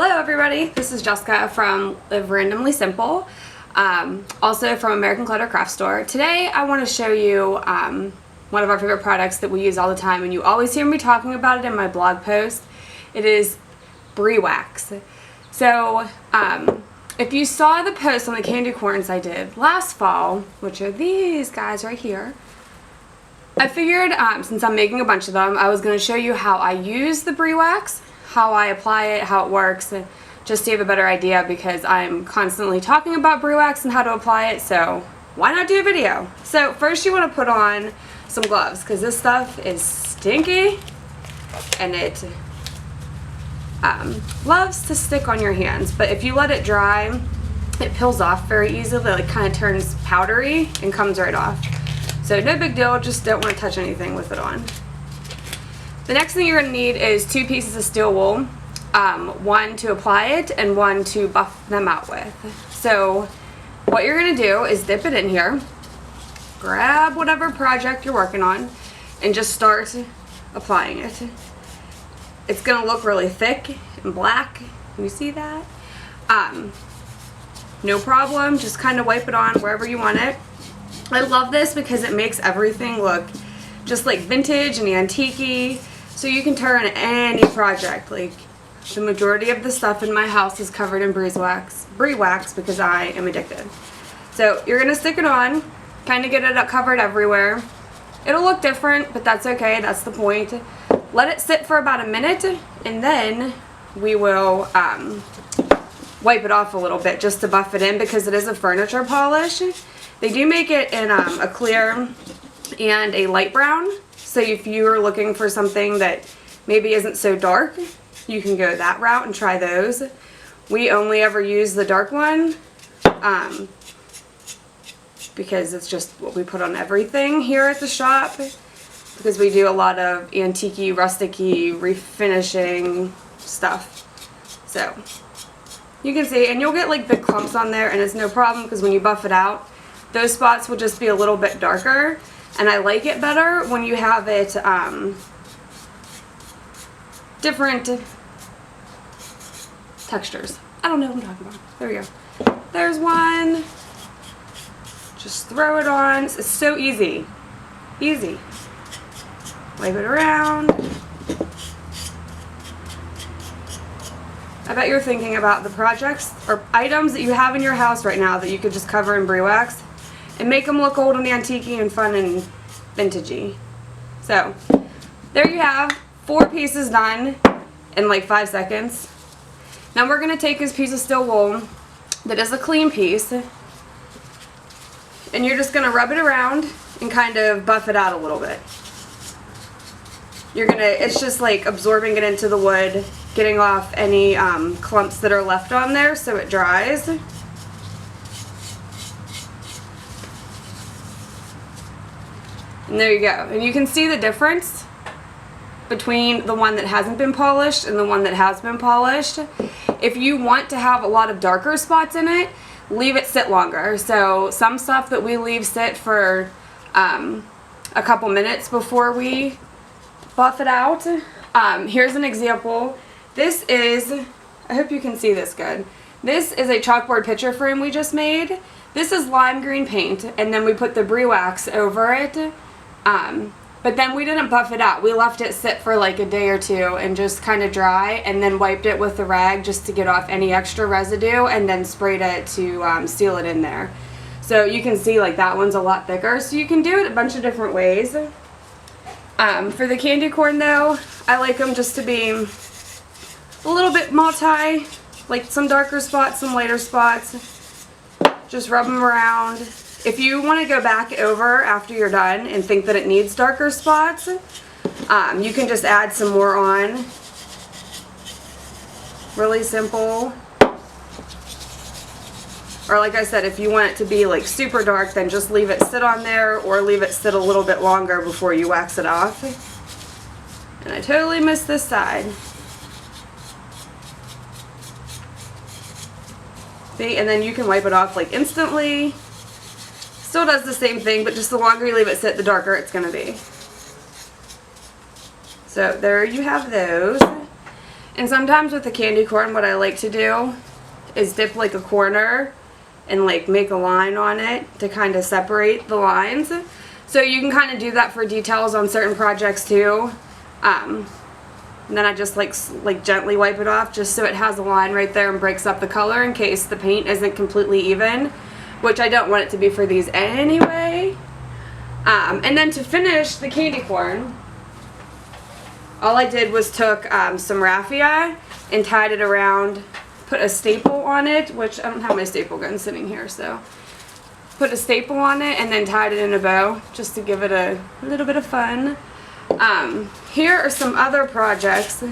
Hello everybody, this is Jessica from Live Randomly Simple, also from American Clutter Craft Store. Today I want to show you one of our favorite products that we use all the time, and you always hear me talking about it in my blog post. It is Briwax. So if you saw the post on the candy corns I did last fall, which are these guys right here, I figured since I'm making a bunch of them, I was going to show you how I use the Briwax, how I apply it, how it works, and just to have a better idea, because I'm constantly talking about Briwax and how to apply it, so why not do a video? So first you want to put on some gloves, because this stuff is stinky and it loves to stick on your hands, but if you let it dry, it peels off very easily. It kind of turns powdery and comes right off. So no big deal, just don't want to touch anything with it on. The next thing you're going to need is 2 pieces of steel wool, one to apply it and one to buff them out with. So what you're going to do is dip it in here, grab whatever project you're working on, and just start applying it. It's going to look really thick and black. Can you see that? No problem, just kind of wipe it on wherever you want it. I love this because it makes everything look just like vintage and antique-y, so you can turn any project. Like, the majority of the stuff in my house is covered in Briwax because I am addicted. So you're going to stick it on, kind of get it covered everywhere. It'll look different, but that's okay, that's the point. Let it sit for about a minute, and then we will wipe it off a little bit just to buff it in, because it is a furniture polish. They do make it in a clear and a light brown, so if you're looking for something that maybe isn't so dark, you can go that route and try those. We only ever use the dark one because it's just what we put on everything here at the shop, because we do a lot of antique-y, rustic-y, refinishing stuff. So you can see, and you'll get like big clumps on there, and it's no problem because when you buff it out, those spots will just be a little bit darker, and I like it better when you have it different textures. I don't know what I'm talking about. There we go. There's one. Just throw it on. It's so easy. Easy. Wipe it around. I bet you're thinking about the projects or items that you have in your house right now that you could just cover in Briwax and make them look old and antique-y and fun and vintagey. So there you have 4 pieces done in like 5 seconds. Now we're going to take this piece of steel wool that is a clean piece, and you're just going to rub it around and kind of buff it out a little bit. It's just like absorbing it into the wood, getting off any clumps that are left on there so it dries. And there you go. And you can see the difference between the one that hasn't been polished and the one that has been polished. If you want to have a lot of darker spots in it, leave it sit longer. So some stuff that we leave sit for a couple minutes before we buff it out. Here's an example. This is, I hope you can see this good. This is a chalkboard picture frame we just made. This is lime green paint, and then we put the Briwax over it. But then we didn't buff it out. We left it sit for like a day or two and just kind of dry, and then wiped it with the rag just to get off any extra residue, and then sprayed it to seal it in there. So you can see like that one's a lot thicker. So you can do it a bunch of different ways. For the candy corn though, I like them just to be a little bit multi, like some darker spots, some lighter spots. Just rub them around. If you want to go back over after you're done and think that it needs darker spots, you can just add some more on. Really simple. Or like I said, if you want it to be like super dark, then just leave it sit on there, or leave it sit a little bit longer before you wax it off. And I totally missed this side. See, and then you can wipe it off like instantly. Still does the same thing, but just the longer you leave it sit, the darker it's going to be. So there you have those. And sometimes with the candy corn, what I like to do is dip like a corner and like make a line on it to kind of separate the lines. So you can kind of do that for details on certain projects too. And then I just like gently wipe it off just so it has a line right there and breaks up the color in case the paint isn't completely even, which I don't want it to be for these anyway. And then to finish the candy corn, all I did was took some raffia and tied it around, put a staple on it, which I don't have my staple gun sitting here, so put a staple on it and then tied it in a bow just to give it a little bit of fun. Here are some other projects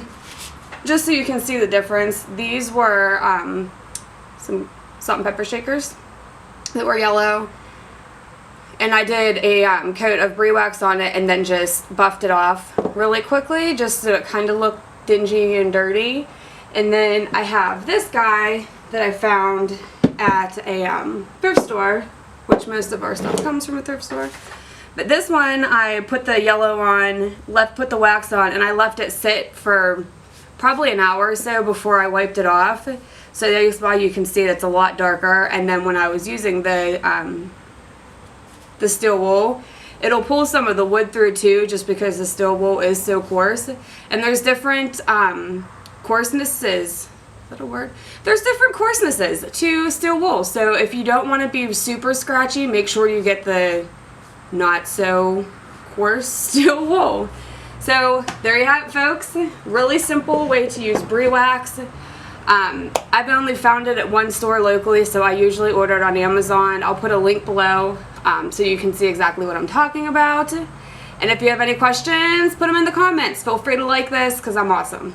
just so you can see the difference. These were some salt and pepper shakers that were yellow, and I did a coat of Briwax on it and then just buffed it off really quickly just so it kind of looked dingy and dirty. And then I have this guy that I found at a thrift store, which most of our stuff comes from a thrift store. But this one, I put the yellow on, put the wax on, and I left it sit for probably an hour or so before I wiped it off. So that's why you can see it's a lot darker. And then when I was using the steel wool, it'll pull some of the wood through too, just because the steel wool is so coarse. And there's different coarsenesses. Is that a word? There's different coarsenesses to steel wool. So if you don't want to be super scratchy, make sure you get the not so coarse steel wool. So there you have it, folks. Really simple way to use Briwax. I've only found it at one store locally, so I usually order it on Amazon. I'll put a link below so you can see exactly what I'm talking about. And if you have any questions, put them in the comments. Feel free to like this because I'm awesome.